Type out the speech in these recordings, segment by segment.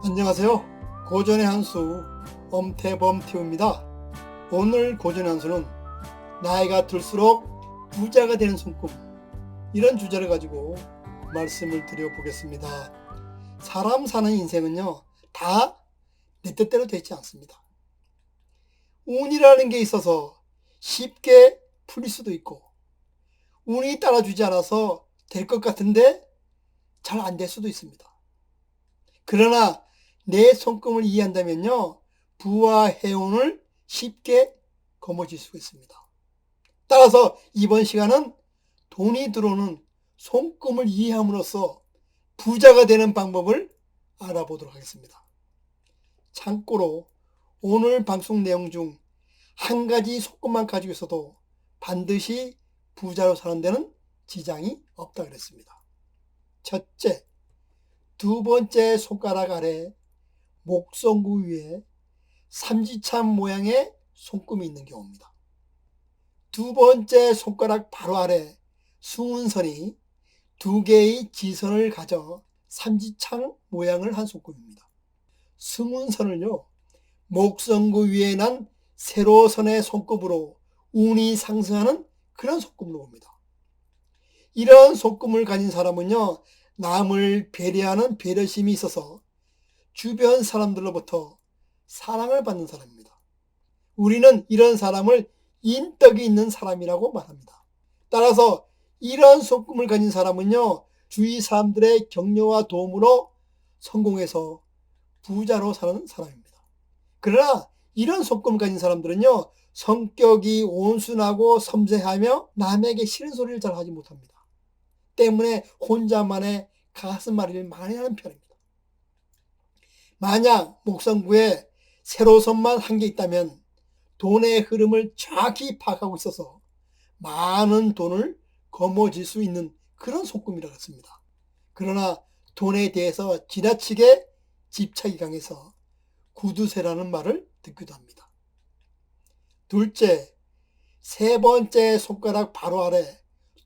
안녕하세요. 고전의 한수 엄태범TV입니다. 오늘 고전의 한수는 나이가 들수록 부자가 되는 손금, 이런 주제를 가지고 말씀을 드려보겠습니다. 사람 사는 인생은요, 다 내 뜻대로 되지 않습니다. 운이라는 게 있어서 쉽게 풀릴 수도 있고, 운이 따라주지 않아서 될 것 같은데 잘 안 될 수도 있습니다. 그러나 내 손금을 이해한다면요, 부와 해운을 쉽게 거머쥘 수가 있습니다. 따라서 이번 시간은 돈이 들어오는 손금을 이해함으로써 부자가 되는 방법을 알아보도록 하겠습니다. 참고로 오늘 방송 내용 중 한 가지 손금만 가지고 있어도 반드시 부자로 사는 데는 지장이 없다 그랬습니다. 첫째, 두 번째 손가락 아래 목성구 위에 삼지참 모양의 손금이 있는 경우입니다. 두 번째 손가락 바로 아래 승운선이 두 개의 지선을 가져 삼지창 모양을 한 손금입니다. 승운선을요, 목성구 위에 난 세로선의 손금으로 운이 상승하는 그런 손금으로 봅니다. 이런 손금을 가진 사람은요, 남을 배려하는 배려심이 있어서 주변 사람들로부터 사랑을 받는 사람입니다. 우리는 이런 사람을 인덕이 있는 사람이라고 말합니다. 따라서 이런 손금을 가진 사람은요, 주위 사람들의 격려와 도움으로 성공해서 부자로 사는 사람입니다. 그러나 이런 손금을 가진 사람들은요, 성격이 온순하고 섬세하며 남에게 싫은 소리를 잘 하지 못합니다. 때문에 혼자만의 가슴앓이를 많이 하는 편입니다. 만약 목성구에 세로선만 한 개 있다면 돈의 흐름을 정확히 파악하고 있어서 많은 돈을 거머쥘 수 있는 그런 손금이라고 했습니다. 그러나 돈에 대해서 지나치게 집착이 강해서 구두쇠라는 말을 듣기도 합니다. 둘째, 세 번째 손가락 바로 아래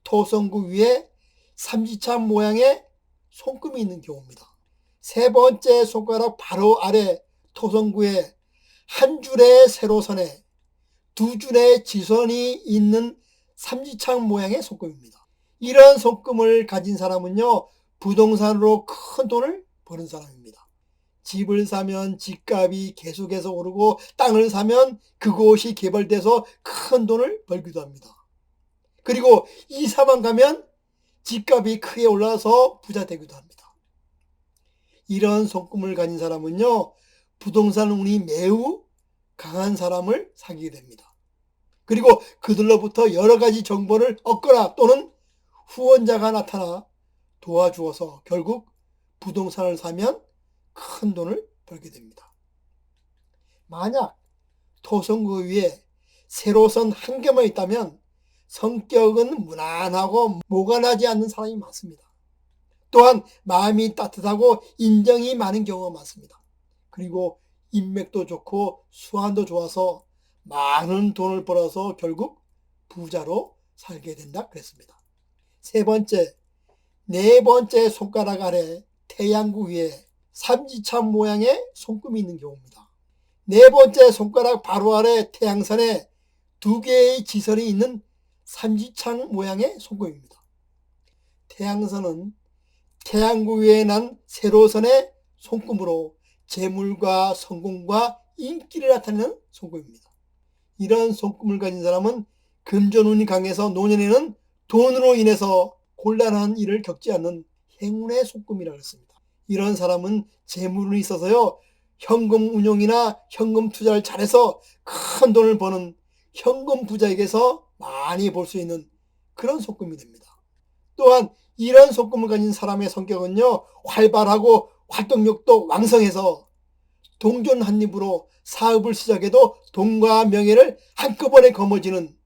토성구 위에 삼지참 모양의 손금이 있는 경우입니다. 세 번째 손가락 바로 아래 토성구에 한 줄의 세로선에 두 줄의 지선이 있는 삼지창 모양의 손금입니다. 이런 손금을 가진 사람은요, 부동산으로 큰 돈을 버는 사람입니다. 집을 사면 집값이 계속해서 오르고 땅을 사면 그곳이 개발돼서 큰 돈을 벌기도 합니다. 그리고 이사만 가면 집값이 크게 올라서 부자 되기도 합니다. 이런 손금을 가진 사람은요, 부동산 운이 매우 강한 사람을 사귀게 됩니다. 그리고 그들로부터 여러 가지 정보를 얻거나 또는 후원자가 나타나 도와주어서 결국 부동산을 사면 큰 돈을 벌게 됩니다. 만약 토성구 위에 세로선 한 개만 있다면 성격은 무난하고 모관하지 않는 사람이 많습니다. 또한 마음이 따뜻하고 인정이 많은 경우가 많습니다. 그리고 인맥도 좋고 수완도 좋아서 많은 돈을 벌어서 결국 부자로 살게 된다 그랬습니다. 세 번째, 네 번째 손가락 아래 태양구 위에 삼지참 모양의 손금이 있는 경우입니다. 네 번째 손가락 바로 아래 태양선에 두 개의 지선이 있는 삼지창 모양의 손금입니다. 태양선은 태양구 위에 난 세로선의 손금으로 재물과 성공과 인기를 나타내는 손금입니다. 이런 손금을 가진 사람은 금전운이 강해서 노년에는 돈으로 인해서 곤란한 일을 겪지 않는 행운의 손금이라고 했습니다. 이런 사람은 재물운이 있어서요, 현금 운용이나 현금 투자를 잘해서 큰 돈을 버는 현금 부자에게서 많이 벌 수 있는 그런 손금이 됩니다. 또한 이런 손금을 가진 사람의 성격은요, 활발하고 활동력도 왕성해서 동전 한 입으로 사업을 시작해도 돈과 명예를 한꺼번에 거머쥐는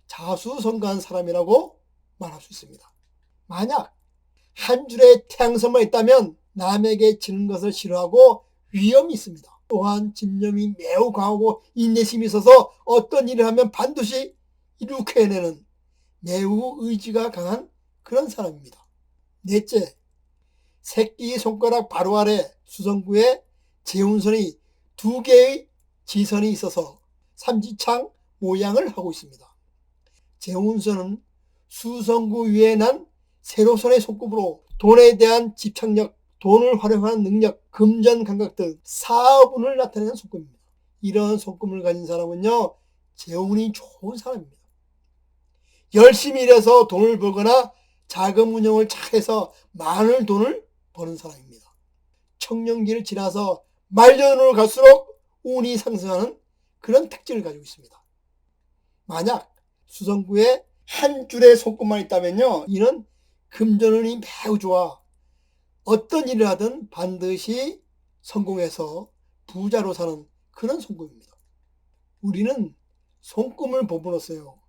자수성가한 사람이라고 말할 수 있습니다. 만약 한 줄의 태양선만 있다면 남에게 지는 것을 싫어하고 위험이 있습니다. 또한 집념이 매우 강하고 인내심이 있어서 어떤 일을 하면 반드시 이룩 해내는 매우 의지가 강한 그런 사람입니다. 넷째, 새끼손가락 바로 아래 수성구에 재운선이 2개의 지선이 있어서 삼지창 모양을 하고 있습니다. 재운선은 수성구 위에 난 세로선의 손급으로 돈에 대한 집착력, 돈을 활용하는 능력, 금전 감각 등 사업운을 나타내는 손금입니다. 이런 손금을 가진 사람은요, 재운이 좋은 사람입니다. 열심히 일해서 돈을 벌거나 자금 운용을 잘해서 많은 돈을 버는 사람입니다. 청년기를 지나서 말년으로 갈수록 운이 상승하는 그런 특징을 가지고 있습니다. 만약 수성구에 한 줄의 손금만 있다면요, 이는 금전운이 매우 좋아 어떤 일을 하든 반드시 성공해서 부자로 사는 그런 손금입니다. 우리는 손금을 보므로써요,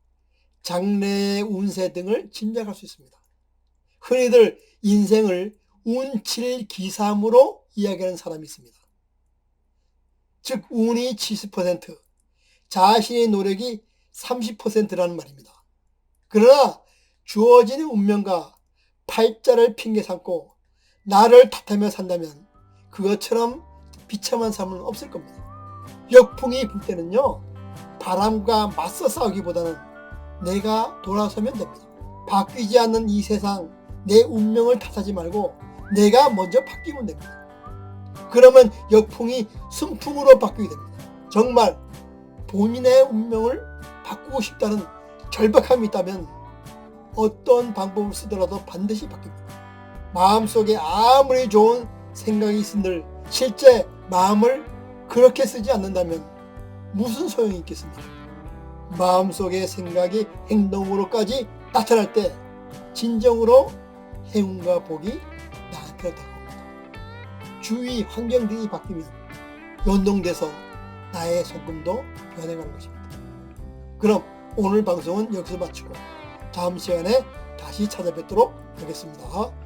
장래의 운세 등을 짐작할 수 있습니다. 흔히들 인생을 운칠기삼으로 이야기하는 사람이 있습니다. 즉 운이 70%, 자신의 노력이 30%라는 말입니다. 그러나 주어진 운명과 팔자를 핑계 삼고 나를 탓하며 산다면 그것처럼 비참한 삶은 없을 겁니다. 역풍이 불 때는요, 바람과 맞서 싸우기보다는 내가 돌아서면 됩니다. 바뀌지 않는 이 세상, 내 운명을 탓하지 말고 내가 먼저 바뀌면 됩니다. 그러면 역풍이 순풍으로 바뀌게 됩니다. 정말 본인의 운명을 바꾸고 싶다는 절박함이 있다면 어떤 방법을 쓰더라도 반드시 바뀝니다. 마음속에 아무리 좋은 생각이 있은들 실제 마음을 그렇게 쓰지 않는다면 무슨 소용이 있겠습니까? 마음속의 생각이 행동으로까지 나타날 때 진정으로 행운과 복이 나한테 다가옵니다. 주위 환경 등이 바뀌면 연동돼서 나의 손금도 변해가는 것입니다. 그럼 오늘 방송은 여기서 마치고 다음 시간에 다시 찾아뵙도록 하겠습니다.